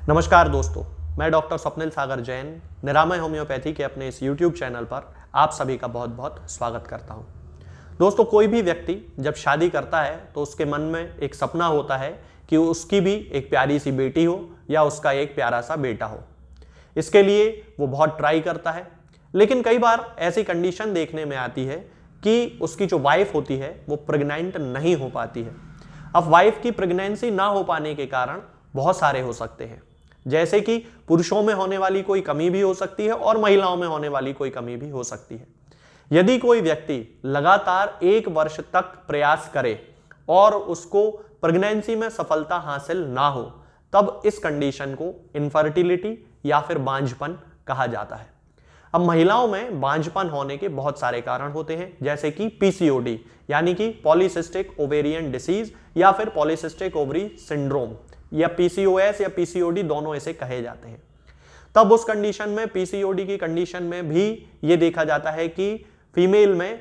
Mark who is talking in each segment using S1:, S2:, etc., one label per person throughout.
S1: नमस्कार दोस्तों, मैं डॉक्टर स्वप्निल सागर जैन निरामय होम्योपैथी के अपने इस YouTube चैनल पर आप सभी का बहुत बहुत स्वागत करता हूं। दोस्तों, कोई भी व्यक्ति जब शादी करता है तो उसके मन में एक सपना होता है कि उसकी भी एक प्यारी सी बेटी हो या उसका एक प्यारा सा बेटा हो। इसके लिए वो बहुत ट्राई करता है, लेकिन कई बार ऐसी कंडीशन देखने में आती है कि उसकी जो वाइफ होती है वो प्रेग्नेंट नहीं हो पाती है। अब वाइफ की प्रेगनेंसी ना हो पाने के कारण बहुत सारे हो सकते हैं, जैसे कि पुरुषों में होने वाली कोई कमी भी हो सकती है और महिलाओं में होने वाली कोई कमी भी हो सकती है। यदि कोई व्यक्ति लगातार 1 वर्ष तक प्रयास करे और उसको प्रेगनेंसी में सफलता हासिल ना हो, तब इस कंडीशन को इनफर्टिलिटी या फिर बांझपन कहा जाता है। अब महिलाओं में बांझपन होने के बहुत सारे कारण होते हैं, जैसे कि पीसीओडी यानी कि पॉलीसिस्टिक ओवेरियन डिसीज या फिर पॉलीसिस्टिक ओवरी सिंड्रोम, या पीसीओएस या पीसीओडी दोनों इसे कहे जाते हैं। तब उस कंडीशन में, पीसीओडी की कंडीशन में भी ये देखा जाता है कि फीमेल में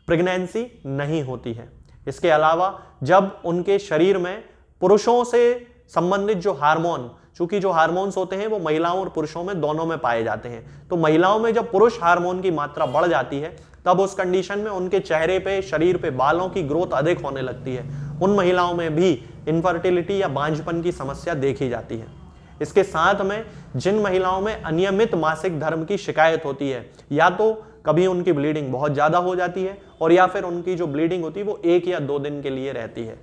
S1: प्रेगनेंसी नहीं होती है। इसके अलावा जब उनके शरीर में पुरुषों से संबंधित जो हार्मोन, चूंकि जो हार्मोन्स होते हैं वो महिलाओं और पुरुषों में दोनों में पाए जाते हैं, तो महिलाओं में जब पुरुष हार्मोन की मात्रा बढ़ जाती है तब उस कंडीशन में उनके चेहरे पे, शरीर पे बालों की ग्रोथ अधिक होने लगती है। उन महिलाओं में भी इनफर्टिलिटी या बांझपन की समस्या देखी जाती है। इसके साथ में जिन महिलाओं में अनियमित मासिक धर्म की शिकायत होती है, या तो कभी उनकी ब्लीडिंग बहुत ज्यादा हो जाती है और या फिर उनकी जो ब्लीडिंग होती है वो 1 या 2 दिन के लिए रहती है,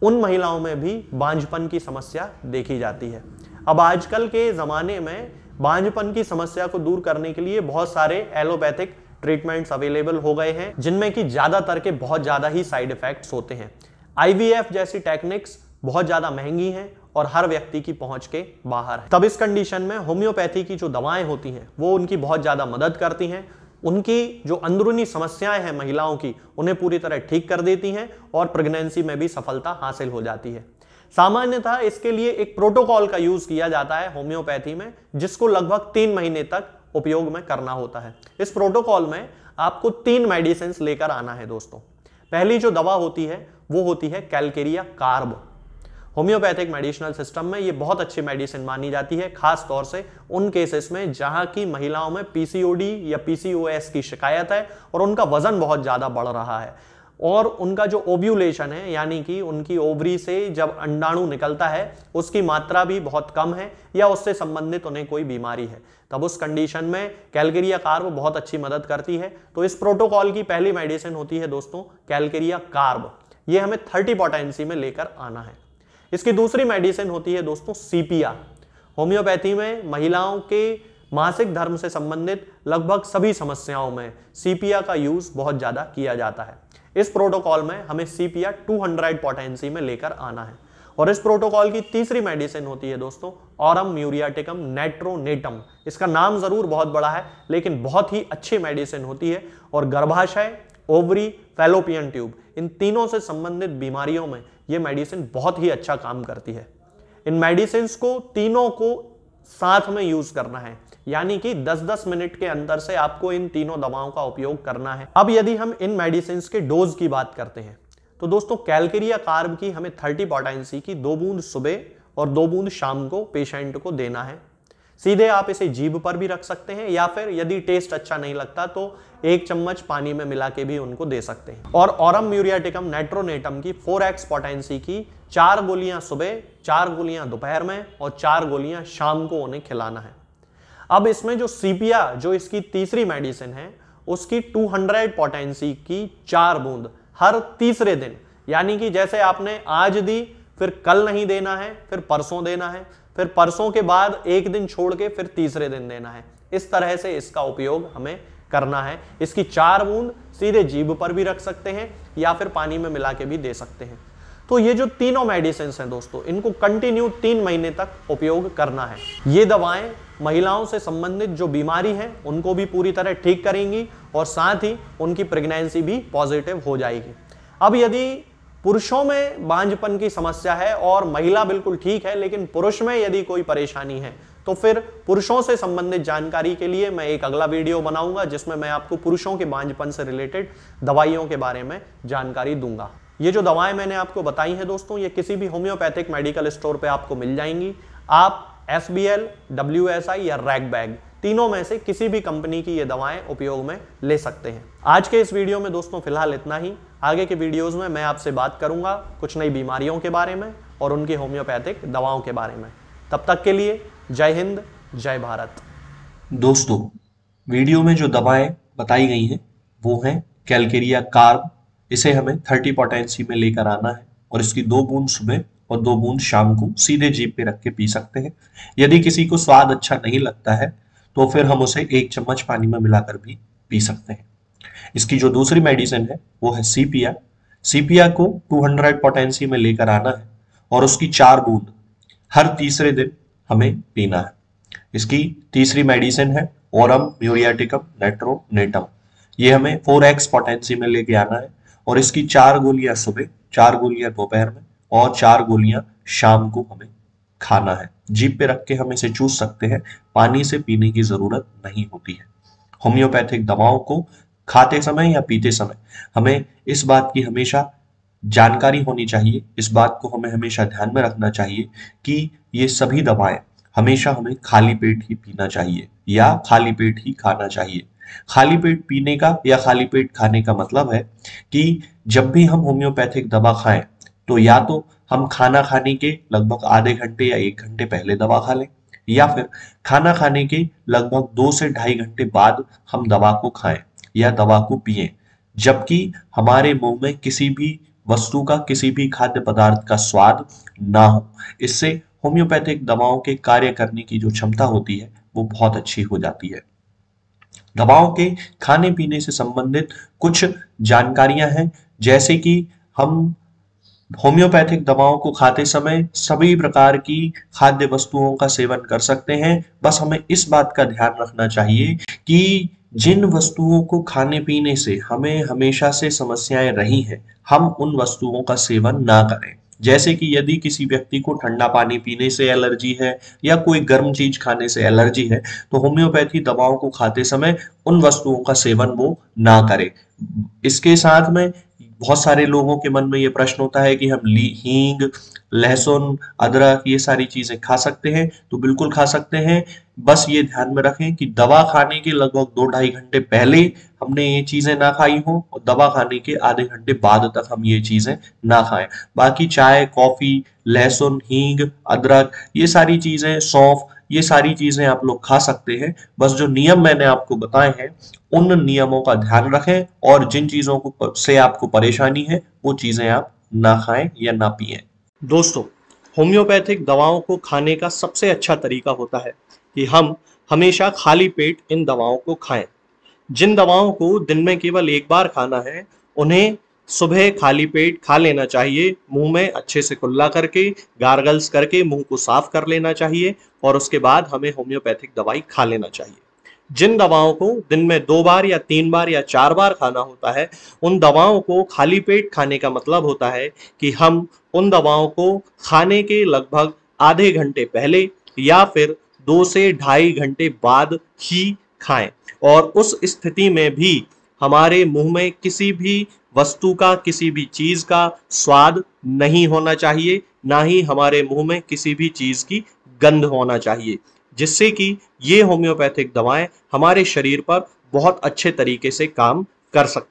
S1: उन महिलाओं में भी बांझपन की समस्या देखी जाती है। अब आजकल के ज़माने में बांझपन की समस्या को दूर करने के लिए बहुत सारे एलोपैथिक ट्रीटमेंट्स अवेलेबल हो गए हैं, जिनमें कि ज़्यादातर के बहुत ज़्यादा ही साइड इफ़ेक्ट्स होते हैं। IVF जैसी टेक्निक्स बहुत ज़्यादा महंगी हैं और हर व्यक्ति की पहुंच के बाहर है। तब इस कंडीशन में होम्योपैथी की जो दवाएं होती हैं वो उनकी बहुत ज़्यादा मदद करती हैं। उनकी जो अंदरूनी समस्याएं हैं महिलाओं की, उन्हें पूरी तरह ठीक कर देती हैं और प्रेगनेंसी में भी सफलता हासिल हो जाती है। सामान्यतः इसके लिए एक प्रोटोकॉल का यूज किया जाता है होम्योपैथी में, जिसको लगभग 3 महीने तक उपयोग में करना होता है। इस प्रोटोकॉल में आपको 3 मेडिसिन लेकर आना है दोस्तों। पहली जो दवा होती है वो होती है Calcarea carb. Homeopathic medicinal system में ये बहुत अच्छी मेडिसिन मानी जाती है, खास तौर से उन केसेस में जहां की महिलाओं में पीसीओडी या पीसीओएस की शिकायत है और उनका वजन बहुत ज्यादा बढ़ रहा है और उनका जो ओव्यूलेशन है, यानी कि उनकी ओवरी से जब अंडाणु निकलता है उसकी मात्रा भी बहुत कम है या उससे संबंधित उन्हें कोई बीमारी है। तब उस कंडीशन में कैलकेरिया कार्ब बहुत अच्छी मदद करती है। तो इस प्रोटोकॉल की पहली मेडिसिन होती है दोस्तों कैलकेरिया कार्ब। ये हमें 30 पोटेंसी में लेकर आना है। इसकी दूसरी मेडिसिन होती है दोस्तों सीपिया। होम्योपैथी में महिलाओं के मासिक धर्म से संबंधित लगभग सभी समस्याओं में सीपिया का यूज बहुत ज्यादा किया जाता है। इस प्रोटोकॉल में हमें सीपिया 200 पोटेंसी में लेकर आना है। और इस प्रोटोकॉल की तीसरी मेडिसिन होती है दोस्तों ऑरम म्यूरियाटिकम नेट्रोनेटम। इसका नाम जरूर बहुत बड़ा है, लेकिन बहुत ही अच्छी मेडिसिन होती है और गर्भाशय, ओवरी, फैलोपियन ट्यूब, इन तीनों से संबंधित बीमारियों में यह मेडिसिन बहुत ही अच्छा काम करती है। इन मेडिसिन को तीनों को साथ में यूज करना है, यानी कि 10-10 मिनट के अंतर से आपको इन तीनों दवाओं का उपयोग करना है। अब यदि हम इन मेडिसिन के डोज की बात करते हैं तो दोस्तों कैलकेरिया कार्ब की हमें 30 पोटेंसी की 2 बूंद सुबह और 2 बूंद शाम को पेशेंट को देना है। सीधे आप इसे जीभ पर भी रख सकते हैं या फिर यदि टेस्ट अच्छा नहीं लगता तो 1 चम्मच पानी में मिला के भी उनको दे सकते हैं। और ऑरम म्यूरियाटिकम नेट्रोनेटम की 4x पोटेंसी की 4 गोलियां सुबह, 4 गोलियां दोपहर में और 4 गोलियां शाम को उन्हें खिलाना है। अब इसमें जो सीपिया, जो इसकी तीसरी मेडिसिन है, उसकी 200 पोटेंसी की 4 बूंद हर तीसरे दिन, यानी कि जैसे आपने आज दी फिर कल नहीं देना है, फिर परसों देना है, फिर परसों के बाद 1 दिन छोड़ के फिर तीसरे दिन देना है। इस तरह से इसका उपयोग हमें करना है। इसकी 4 बूंद सीधे जीभ पर भी रख सकते हैं या फिर पानी में मिला के भी दे सकते हैं। तो ये जो तीनों मेडिसिन हैं दोस्तों, इनको कंटिन्यू 3 महीने तक उपयोग करना है। ये दवाएं महिलाओं से संबंधित जो बीमारी है उनको भी पूरी तरह ठीक करेंगी और साथ ही उनकी प्रेगनेंसी भी पॉजिटिव हो जाएगी। अब यदि पुरुषों में बांझपन की समस्या है और महिला बिल्कुल ठीक है, लेकिन पुरुष में यदि कोई परेशानी है तो फिर पुरुषों से संबंधित जानकारी के लिए मैं एक अगला वीडियो बनाऊंगा, जिसमें मैं आपको पुरुषों के बांझपन से रिलेटेड दवाइयों के बारे में जानकारी दूंगा। ये जो दवाएं मैंने आपको बताई हैं दोस्तों, ये किसी भी होम्योपैथिक मेडिकल स्टोर पे आपको मिल जाएंगी। आप SBL, WSI या रैगबैग तीनों में से किसी भी कंपनी की ये दवाएं उपयोग में ले सकते हैं। आज के इस वीडियो में दोस्तों फिलहाल इतना ही। आगे के वीडियोस में मैं आपसे बात करूंगा कुछ नई बीमारियों के बारे में और उनकी होम्योपैथिक दवाओं के बारे में। तब तक के लिए जय हिंद, जय भारत।
S2: दोस्तों, वीडियो में जो दवाएं बताई गई हैं वो हैं कैलकेरिया कार्ब। इसे हमें 30 पोटेंसी में लेकर आना है और इसकी 2 बूंद सुबह और 2 बूंद शाम को सीधे जीभ पे रख के पी सकते हैं। यदि किसी को स्वाद अच्छा नहीं लगता है तो फिर हम उसे 1 चम्मच पानी में मिलाकर भी पी सकते हैं। इसकी जो दूसरी मेडिसिन है वो है सीपिया। सीपिया को 200 पोटेंसी में लेकर आना है और उसकी 4 बूंद हर तीसरे दिन हमें पीना है। इसकी तीसरी मेडिसिन है ओरम म्यूरियाटिकम नेट्रोनेटम। ये हमें 4x पोटेंसी में लेके आना है और इसकी 4 गोलियां सुबह, 4 गोलियां दोपहर में और 4 गोलियां शाम को हमें खाना है। जीभ पे रख के हम इसे चूस सकते हैं, पानी से पीने की जरूरत नहीं होती है। होम्योपैथिक दवाओं को खाते समय या पीते समय हमें इस बात की हमेशा जानकारी होनी चाहिए, इस बात को हमें हमेशा ध्यान में रखना चाहिए कि ये सभी दवाएं हमेशा हमें खाली पेट ही पीना चाहिए या खाली पेट ही खाना चाहिए। खाली पेट पीने का या खाली पेट खाने का मतलब है कि जब भी हम होम्योपैथिक दवा खाएं तो या तो हम खाना खाने के लगभग आधे घंटे या 1 घंटे पहले दवा खा लें या फिर खाना खाने के लगभग 2 से 2.5 घंटे बाद हम दवा को खाएं या दवा को पिएं, जबकि हमारे मुंह में किसी भी वस्तु का, किसी भी खाद्य पदार्थ का स्वाद ना हो। इससे होम्योपैथिक दवाओं के कार्य करने की जो क्षमता होती है वो बहुत अच्छी हो जाती है। दवाओं के खाने पीने से संबंधित कुछ जानकारियां हैं, जैसे कि हम होम्योपैथिक दवाओं को खाते समय सभी प्रकार की खाद्य वस्तुओं का सेवन कर सकते हैं। बस हमें इस बात का ध्यान रखना चाहिए कि जिन वस्तुओं को खाने पीने से हमें हमेशा से समस्याएं रही हैं, हम उन वस्तुओं का सेवन ना करें। जैसे कि यदि किसी व्यक्ति को ठंडा पानी पीने से एलर्जी है या कोई गर्म चीज खाने से एलर्जी है तो होम्योपैथी दवाओं को खाते समय उन वस्तुओं का सेवन वो ना करे। इसके साथ में बहुत सारे लोगों के मन में ये प्रश्न होता है कि हम हींग, लहसुन, अदरक ये सारी चीजें खा सकते हैं, तो बिल्कुल खा सकते हैं। बस ये ध्यान में रखें कि दवा खाने के लगभग 2-2.5 घंटे पहले हमने ये चीजें ना खाई हो और दवा खाने के आधे घंटे बाद तक हम ये चीजें ना खाएं। बाकी चाय, कॉफी, लहसुन, हींग, अदरक ये सारी चीजें, सौंफ, ये सारी चीजें आप लोग खा सकते हैं। बस जो नियम मैंने आपको बताए हैं उन नियमों का ध्यान रखें और जिन चीजों को से आपको परेशानी है वो चीजें आप ना खाएं या ना पिएं।
S1: दोस्तों, होम्योपैथिक दवाओं को खाने का सबसे अच्छा तरीका होता है कि हम हमेशा खाली पेट इन दवाओं को खाएं। जिन दवाओं को दिन में केवल 1 बार खाना है उन्हें सुबह खाली पेट खा लेना चाहिए। मुंह में अच्छे से कुल्ला करके, गार्गल्स करके मुंह को साफ कर लेना चाहिए और उसके बाद हमें होम्योपैथिक दवाई खा लेना चाहिए। जिन दवाओं को दिन में 2 बार या 3 बार या 4 बार खाना होता है उन दवाओं को खाली पेट खाने का मतलब होता है कि हम उन दवाओं को खाने के लगभग आधे घंटे पहले या फिर 2 से 2.5 घंटे बाद ही खाएं और उस स्थिति में भी हमारे मुंह में किसी भी वस्तु का, किसी भी चीज का स्वाद नहीं होना चाहिए, ना ही हमारे मुंह में किसी भी चीज की गंध होना चाहिए, जिससे कि ये होम्योपैथिक दवाएं हमारे शरीर पर बहुत अच्छे तरीके से काम कर सकती हैं।